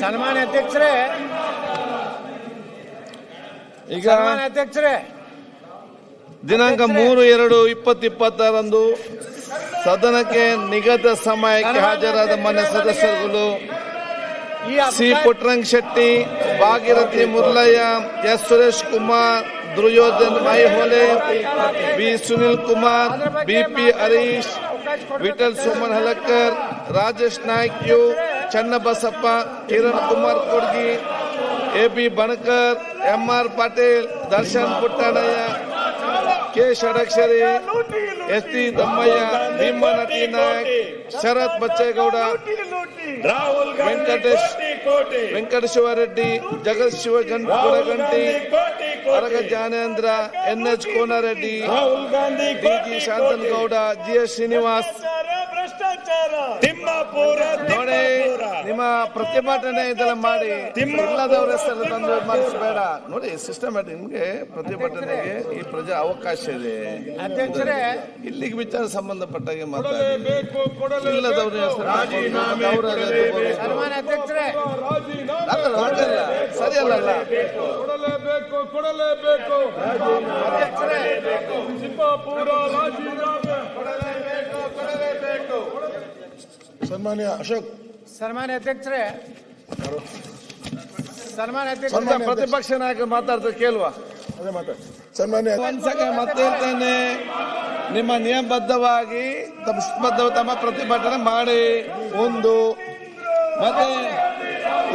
ಸನ್ಮಾನ್ಯ ಅಧ್ಯಕ್ಷರೇ, ಈಗ ಸನ್ಮಾನ್ಯ ಅಧ್ಯಕ್ಷರೇ, ದಿನಾಂಕ 3/2/2026 ಸದನಕ್ಕೆ ನಿಗದಿತ ಸಮಯಕ್ಕೆ ಹಾಜರಾದ ಮಾನ್ಯ ಸದಸ್ಯರುಗಳು C Puttaranga Shetty, Bhagirathi Murlaiah, S Suresh Kumar, Duryodhan Aihole, B Sunil Kumar, BP Harish, Vittal Soman Halakkar, Rajesh Naik U, Channabasappa, Kiran Kumar Kodgi, AB Banakar, MR Patil, Darshan Puttannaiah, K Shadakshari, S T Thammaiah, Bhimanati Naik, Sharath Bachegowda, Venkateshwara Reddy, Jagath Shivaganti, Araga Jnanendra, NH Konareddy, DG Shanthanagowda, GS Srinivas. ನೋಡಿ, ನಿಮ್ಮ ಪ್ರತಿಭಟನೆ ಇದೆಲ್ಲ ಮಾಡಿ ಇಲ್ಲದವ್ರ ಹೆಸರು ತಂದು ಮಾಡಿಸಬೇಡ. ನೋಡಿ, ಸಿಸ್ಟಮ್ಯಾಟಿಕ್ ನಿಮ್ಗೆ ಪ್ರತಿಭಟನೆಗೆ ಈ ಪ್ರಜಾ ಅವಕಾಶ ಇದೆ. ಅಧ್ಯಕ್ಷರೇ, ಇಲ್ಲಿಗೆ ವಿಚಾರ ಸಂಬಂಧಪಟ್ಟಾಗೆ ಮಾತಾಡಿ. ಇಲ್ಲದವ್ರ ಹೆಸರು ಸನ್ಮಾನ್ಯ ಅಧ್ಯಕ್ಷರೇ, ಸರಿಯಲ್ಲ. ಕೊಡಲೇಬೇಕು ಅಧ್ಯಕ್ಷರೇ, ಸನ್ಮಾನ್ಯ ಅಶೋಕ್, ಸನ್ಮಾನ್ಯ ಅಧ್ಯಕ್ಷರೇ, ಸನ್ಮಾನ್ಯ ಅಧ್ಯಕ್ಷ, ಪ್ರತಿಪಕ್ಷ ನಾಯಕರು ಮಾತಾಡ್ತಾರೆ ಕೇಳುವ. ಅದೇ ಮಾತಾಡಿ. ಸನ್ಮಾನ್ಯ ಒಂದ್ಸಲ ಮತ್ತೆ ಹೇಳ್ತೇನೆ, ನಿಮ್ಮ ನಿಯಮಬದ್ಧವಾಗಿ ತಮ್ಮ ಪ್ರತಿಭಟನೆ ಮಾಡಿ. ಒಂದು ಮತ್ತೆ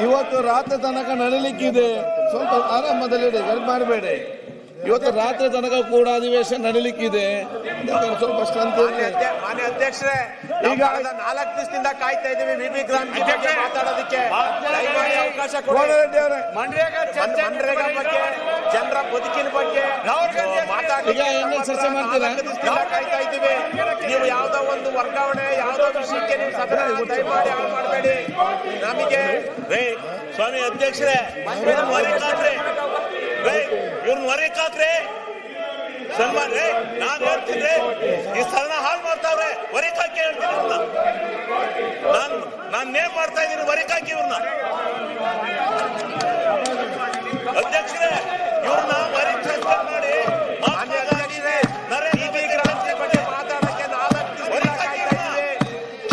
ಇವತ್ತು ರಾತ್ರಿ ತನಕ ನಡೀಲಿಕ್ಕಿದೆ, ಸ್ವಲ್ಪ ಆರಾಮದಲ್ಲಿ ಮಾಡಬೇಡಿ. ಇವತ್ತು ರಾತ್ರಿ ತನಕ ಕೂಡ ಅಧಿವೇಶನ ನಡೀಲಿಕ್ಕಿದೆ, ಸ್ವಲ್ಪ ಮಾನ್ಯ ಅಧ್ಯಕ್ಷರೇ, ಈಗ 4 ದಿವಸದಿಂದ ಕಾಯ್ತಾ ಇದ್ದೀವಿ ವಿವಿ ಗ್ರಾಮ ಮಾತಾಡೋದಕ್ಕೆ. ಅವಕಾಶ ಕೊಡಿ. ಮನ್ರೇಗಾ ಬಗ್ಗೆ, ಜನರ ಬದುಕಿನ ಬಗ್ಗೆ ಚರ್ಚೆ ಮಾಡ್ತೀರಾ? ಕಾಯ್ತಾ ಇದ್ದೀವಿ. ನೀವು ಯಾವ್ದೋ ಒಂದು ವರ್ಗಾವಣೆ, ಯಾವ್ದೋ ವಿಷಯಕ್ಕೆ ನೀವು ಸದನ ದಯಮಾಡಿ ಹಾಳು ಮಾಡಬೇಡಿ ನಮಗೆ. ಸ್ವಾಮಿ ಅಧ್ಯಕ್ಷರೇ, ಇವ್ರನ್ನ ಹೊರಕಾಕ್ರೆ ಸನ್ಮಾನ್ ರೇ, ನಾನ್ ಹೇಳ್ತಿದ್ರೆ ಈ ಸದನ ಹಾಳು ಮಾಡ್ತಾವ್ರೆ. ಹೊರಕಾಕಿ ಹೇಳ್ತೀನಿ ಇವ್ರನ್ನ, ನಾನ್ ನೇಮ್ ಮಾಡ್ತಾ ಇದ್ದೀನಿ. ಹೊರಕಾಕಿ ಇವ್ರನ್ನ ಅಧ್ಯಕ್ಷರೇ, ಇವ್ರನ್ನ ಹೊರಗೆ ಸಸ್ಪೆಂಡ್ ಮಾಡಿ.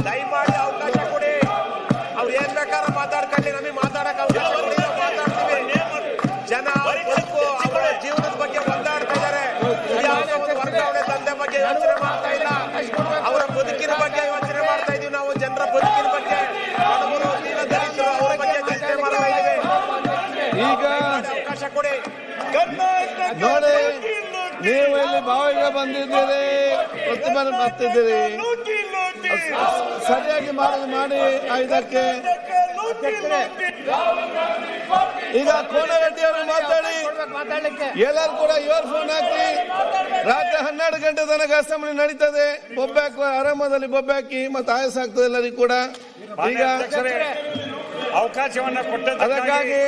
ದಯಮಾಡಿ ಅವಕಾಶ ಕೊಡಿ. ಅವ್ರು ಏನ್ ಬೇಕಾದ್ರೂ ಮಾತಾಡ್ಕೊಳ್ಳಿ, ನಮಗೆ ಮಾತಾಡಕ್ ಅವಕಾಶ ಕೊಡಿ, ನಾವು ಮಾತಾಡ್ತೀವಿ. ಜನ ಅವರ ಜೀವನದ ಬಗ್ಗೆ ಒದ್ದಾಡ್ತಾ ಇದ್ದಾರೆ. ಯಾವುದೇ ಒಂದು ವರ್ಗಾವಣೆ ದಂಧೆ ಬಗ್ಗೆ ಯೋಚನೆ ಮಾಡ್ತಾ ಇಲ್ಲ. ಅವರ ಬದುಕಿನ ಬಗ್ಗೆ ಯೋಚನೆ ಮಾಡ್ತಾ ಇದೀವಿ ನಾವು. ಜನರ ಬದುಕಿನ ಬಗ್ಗೆ, ಬಡವರು, ದಲಿತರು, ಅವರ ಬಗ್ಗೆ ಚಿಂತೆ ಮಾಡ್ತಾ ಇದ್ದೀವಿ. ಈಗ ಅವಕಾಶ ಕೊಡಿ. ನೋಡಿ, ನೀವು ಇಲ್ಲಿ ಭಾವಿಗೆ ಬಂದಿದ್ದೀರಿ, ಪ್ರತಿಭಟನೆ ಮಾಡ್ತಿದ್ದೀರಿ, ಸರಿಯಾಗಿ ಮಾಡಿ 5ಕ್ಕೆ. ಈಗ ಕೋನರೆಡ್ಡಿ ಅವರು ಮಾತಾಡಿ, ಎಲ್ಲರೂ ಕೂಡ ಇಯರ್ ಫೋನ್ ಹಾಕಿ. ರಾತ್ರಿ 12 ಗಂಟೆ ತನಕ ಅಸೆಂಬ್ಲಿ ನಡೀತದೆ. ಬೊಬ್ಬೆ ಆರಾಮದಲ್ಲಿ ಬೊಬ್ಬೆ ಹಾಕಿ, ಮತ್ತೆ ಆಯಾಸ ಆಗ್ತದೆ ಎಲ್ಲರಿಗೂ ಕೂಡ. ಈಗ ಅವಕಾಶವನ್ನ ಕೊಟ್ಟ ಅದಕ್ಕಾಗಿ